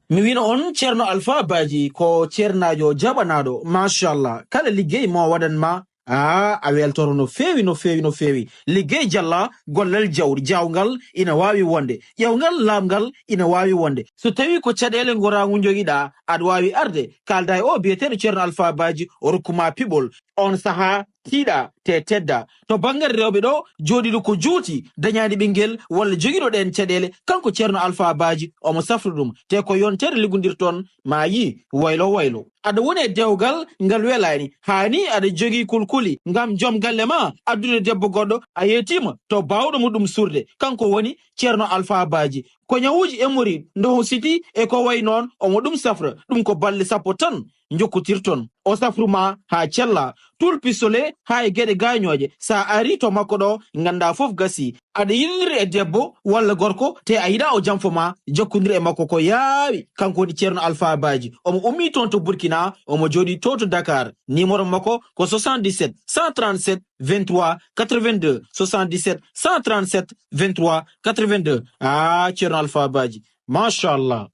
mi wino on Ceerno Alpha Badji ko ceernajo jaɓanaɗo machallah kala liggey mo waɗanma a weltoro no fewi liggey jalla gollal jawdi jawgal ina wawi wonde ƴewgal lamgal ina wawi wonde so tawi ko caɗele goragu joguiɗa aɗa wawi arde kalda e o biyeteɗo Ceerno Alpha Badji o rokkuma piɓol on saaha tiiɗa te tedda to banggal rewɓe ɗo joɗiɗo ko juuti dañadi ɓinguel walla joguiɗo ɗen caɗele kanko Ceerno Alpha Badji omo safri ɗum te ko yontere liggodirton ma yi waylo aɗa woni e dewgal ngal welani hani aɗa jogui kulkuli ngam joom galle ma addude debbo goɗɗo a yetima to bawɗo muɗum surde kanko woni Ceerno Alpha Badji ko ñawuji emori ndo siti e ko way noon omo ɗum safra ɗum ko balle sappo tan jokkotirton o safruma ha cella tul pisole ha e gueɗe gañoje sa ari to makko ɗo ganda foof gasi aɗa yilliri e debbo walla gorko te a yiɗa o janfoma jokkodiri e makko ko yaawi kanko woni Ceerno Alpha Badji omo ummi toon to Burkina omo joɗi to to Dakar numéro makko ko 77 137 23 82 77 137 23 82 Ceerno Alpha Badji machallah.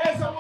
Essa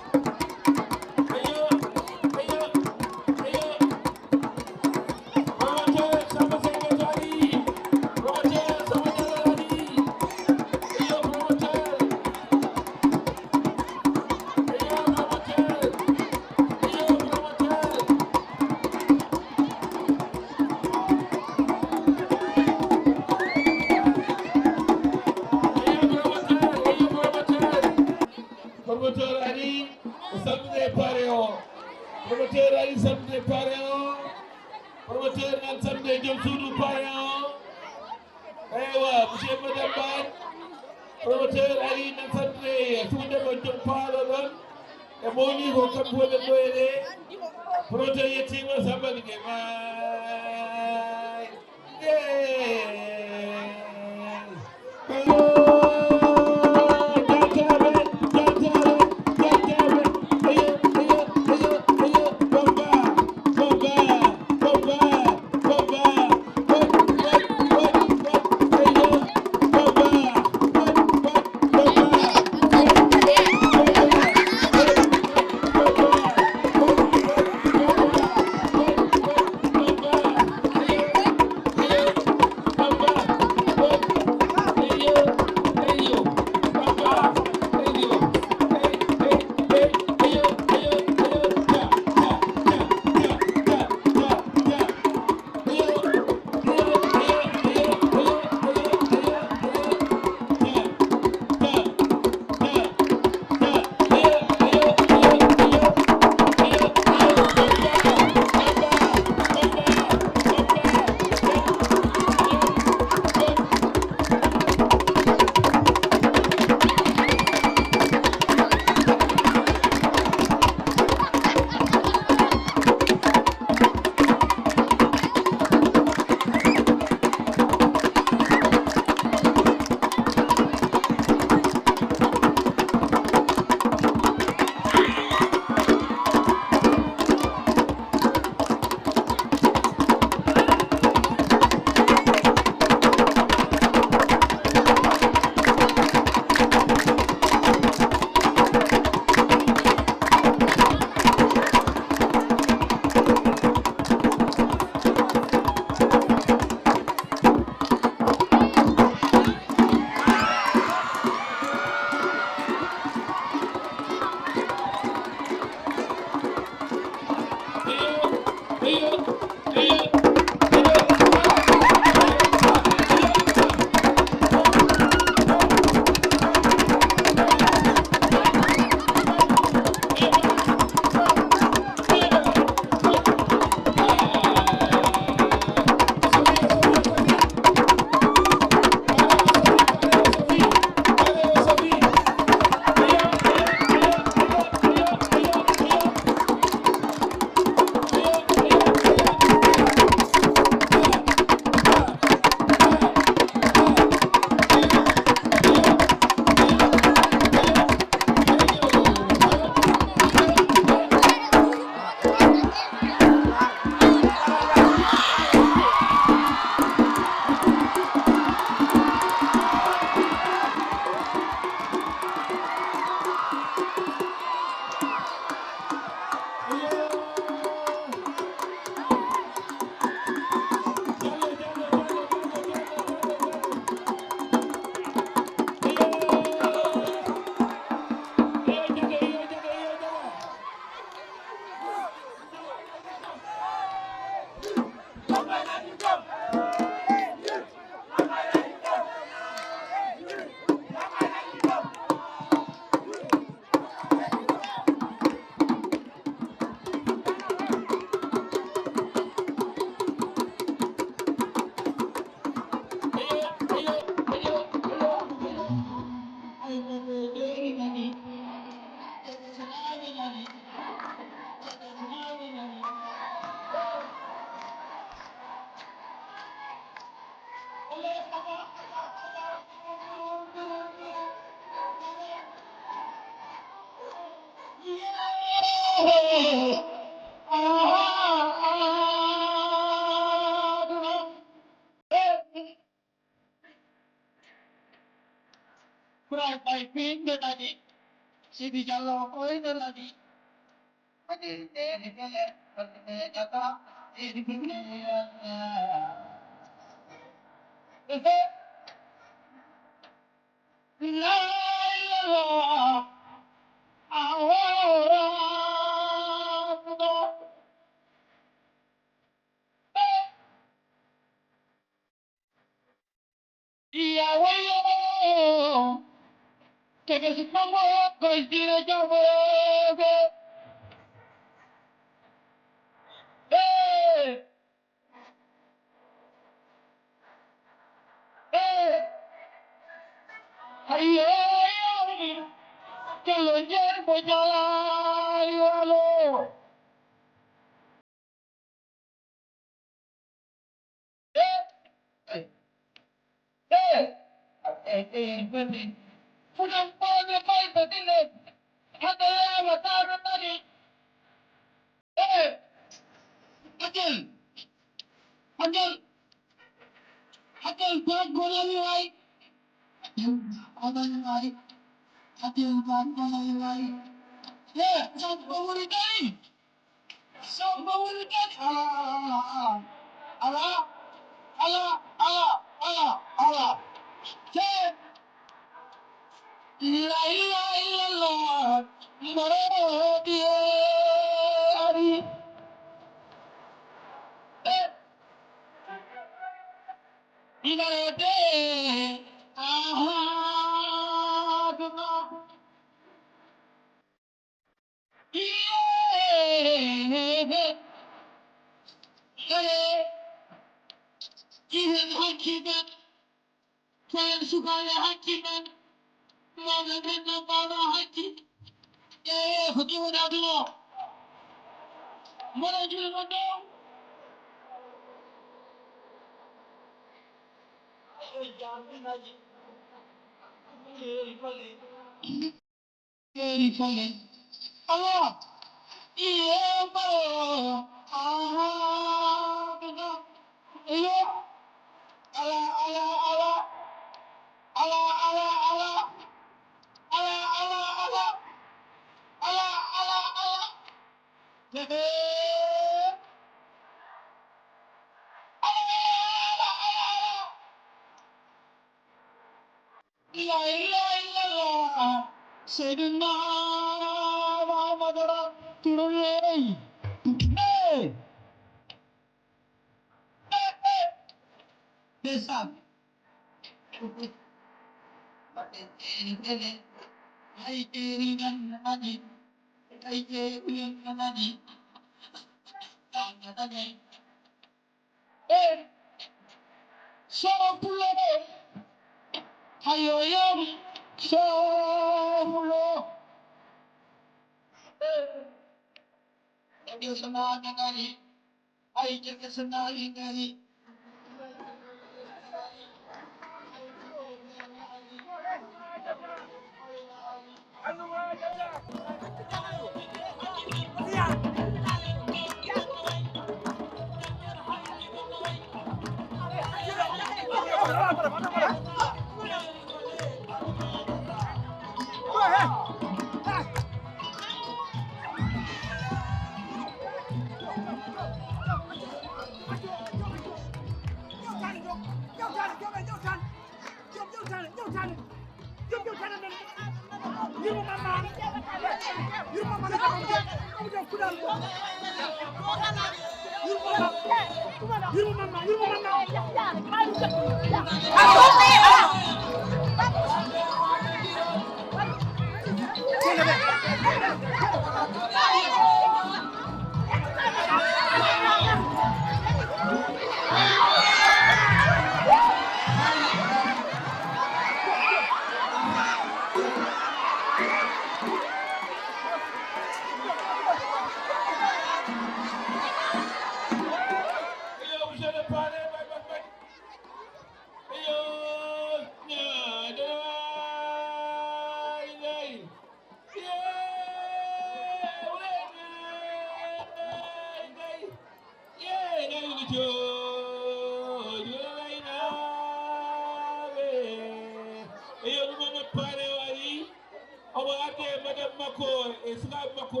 suka makko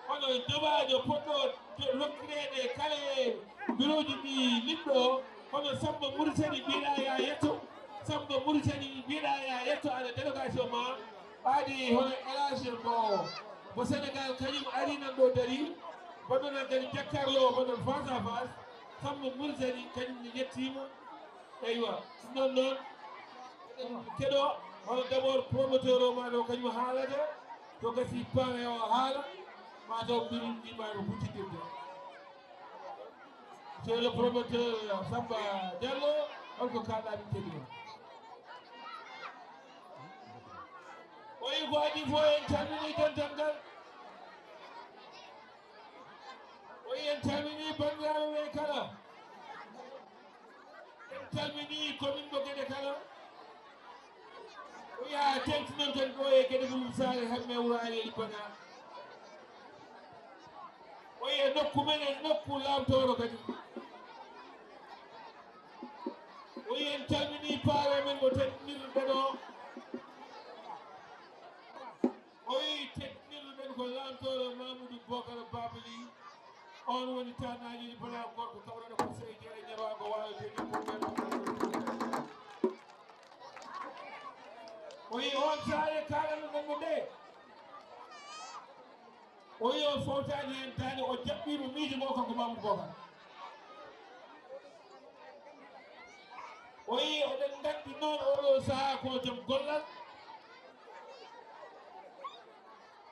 ono jobajo potto rokkirede kale bureauji ɗi liɗɗo ono Samba Mauritanie mbiɗa ya yetto Samba Mauritanie mbiɗa ya yetto ala délégation ma ɓaadi hono élage mo Sénégal kañum ari nan ɗo dari baɗonan kadi jakkarlo baɗon face à face Samba Mauritanie kañum ne yettima eywa non noon keɗo hono d' abord promoteur o ma ɗo kañum haalata to gasi pare o haala ma taw mbirum ɗimaɗo huccidirde monsieur le promoteur Samba Diallo holko kalɗa min keɗi o o yi ko adi fo en calmini dental ngal o yi en calmini bandiraɓe ɓe kala en calmini commune mo Guédé kala o yaa tengtinon tan ɗo e Guédé Bouloum Sare hamme wuro Agnelli Bana o yiye nokku men en nokku lamtoro kadi o yi en calmini paare men mo teddinirɗe ɗo o yi teddinirɗen ko lamtoro Mamoudou Bocara Babali on woni tan Agnelli Bana gorko kawraɗo ko sey jeere ñawago waweteni o yi on saare kalano men mo nde o yi o fawtani hen tani o jaɓɓimo miijo ngo kanko Mamoudou Bocara o yi oɗen gandi noon oɗo saaha ko joom gollal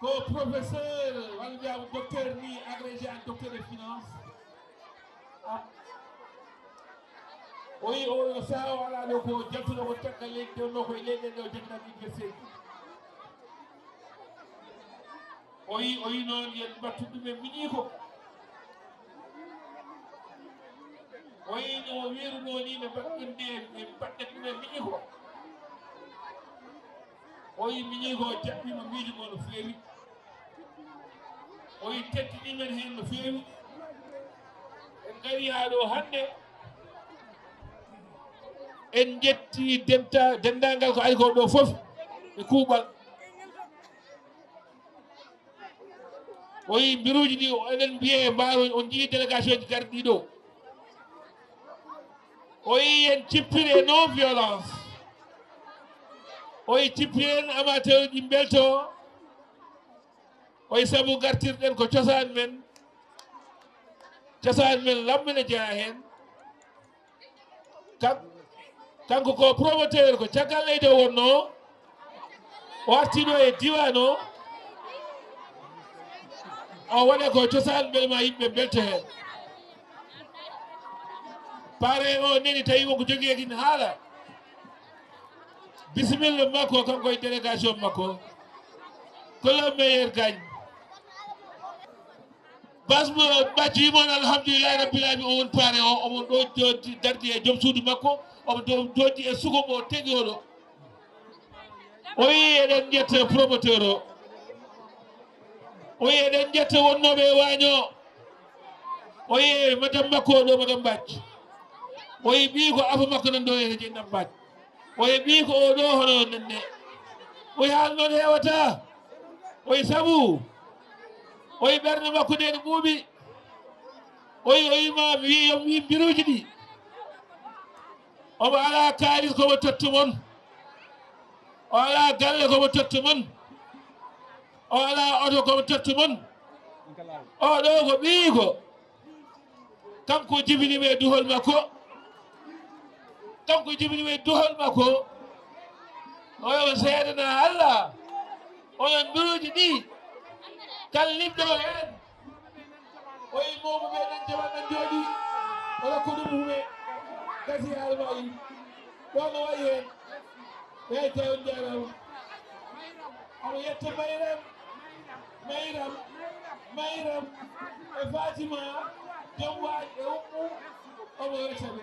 ko professeur walla mbiyama docteur ni agrégé en docteur des finances o yi oɗo saaha o ala ɗo ko jaltuɗo ko caggal leydi dewno koye leyɗen ɗe o jagginat université o yi noon yen mbattu ɗum e miñi ko o yi no wiruno ni ne mbaɗɗen nde e mbaɗɗen ɗum e miñi ko o yi miñi ko jaɓɓima miijo ngo no feewi o yi teddinimen hen no feewi en gari ha ɗo hande en jetti dendagal ko ari ko ɗo foof e kuuɓal o yi mbiruji ɗi eɗen mbiye mbaro on jii délégation ji garɗi ɗo o yi en cippire non violence o yi cippiren amateur ji belto o yi saabu gartirɗen ko cosaan men lammine jeeya hen kanko ko promoteur ko caggal leydi o wonno o artiɗo e diwan o o waɗe ko cosaan bel ma yimɓe belto hen pare o neni tawi wonko jogui ekin haala bisimilla makko kanko e délégation makko que le meilleur gagne basmo ɓacci mon alhamdulillahi rabbil alamin o won pare o omon ɗo dardi e joom suudu makko omo doji e sugomo tegi oɗo o yi eɗen jetta promoteur o yi eɗen jetta wonnoɓe e waño o yi madame makko ɗo madame Badji o yi ɓi ko afa makko nan ɗo e jeynam Badji o yi ɓi ko oɗo hono nenne o yi haal noon hewata o yi saabu o yi ɓerde makko nde ne ɓuuɓi o yima wi mbiruji ɗi omo ala kalis komo tottu mon o ala galle komo tottu mon o ala oto komo tottu mon o ɗo ko ɓii ko kanko jibinima e duhol makko oyo seedana Allah onon mbiruji ɗi kallidɗo hen o yi momo ɓe nan jaɓat nan jooɗi oɗo ko ɗum hume gasi almayi ɗo no wayi hen ɓey taw jaram omo yetta mayram e Fatima joom waaj e ummu omo resa ɓe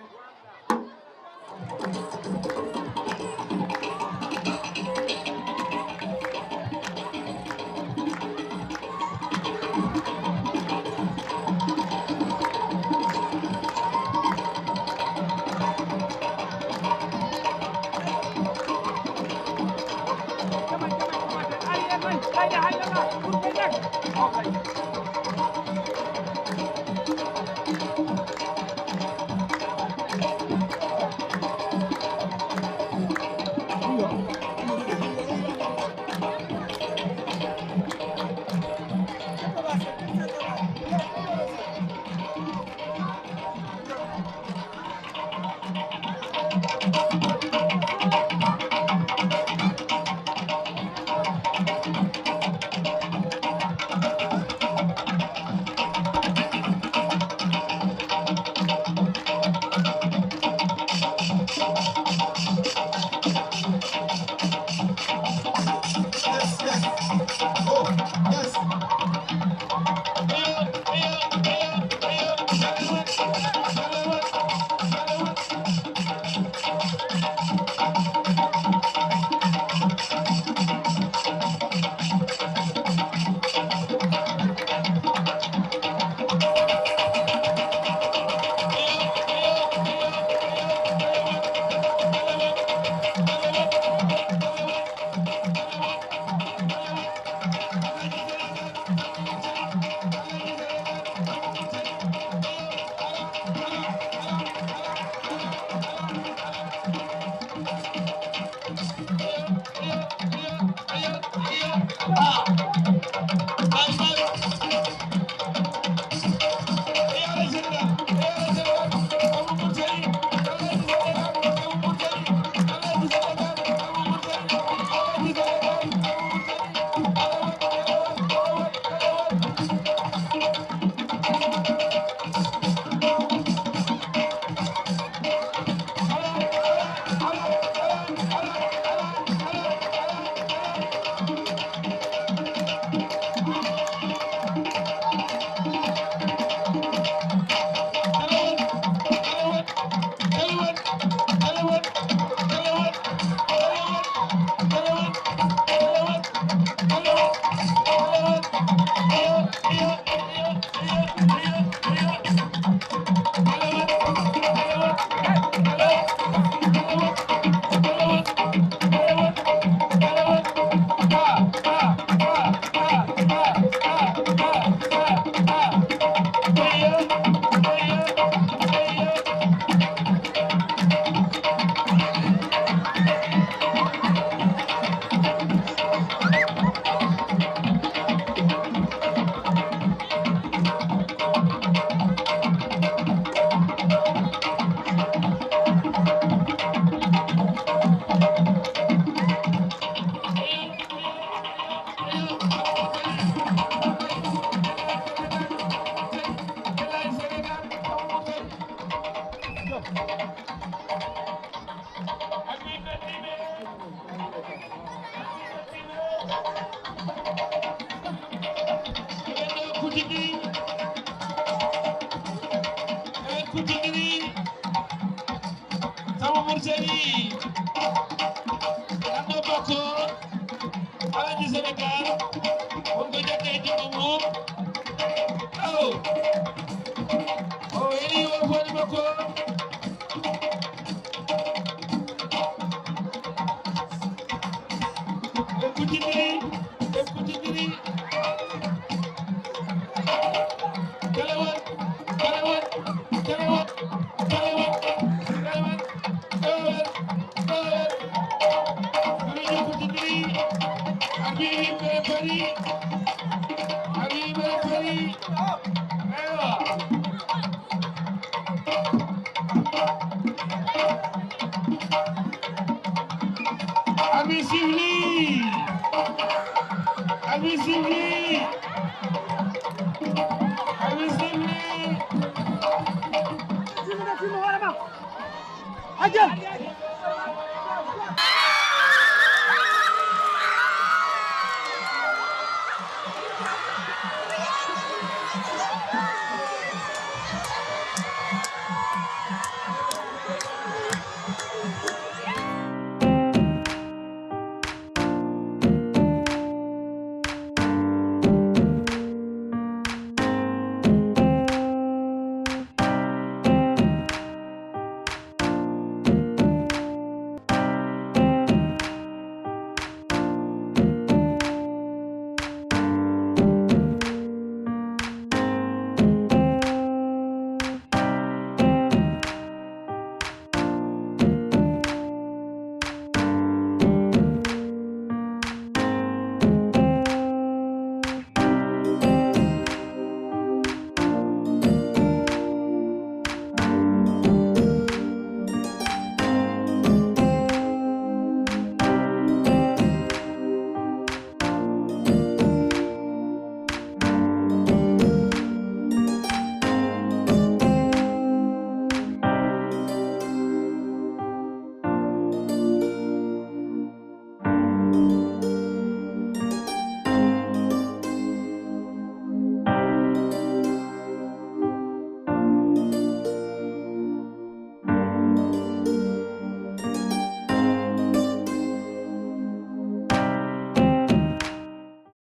Ajal!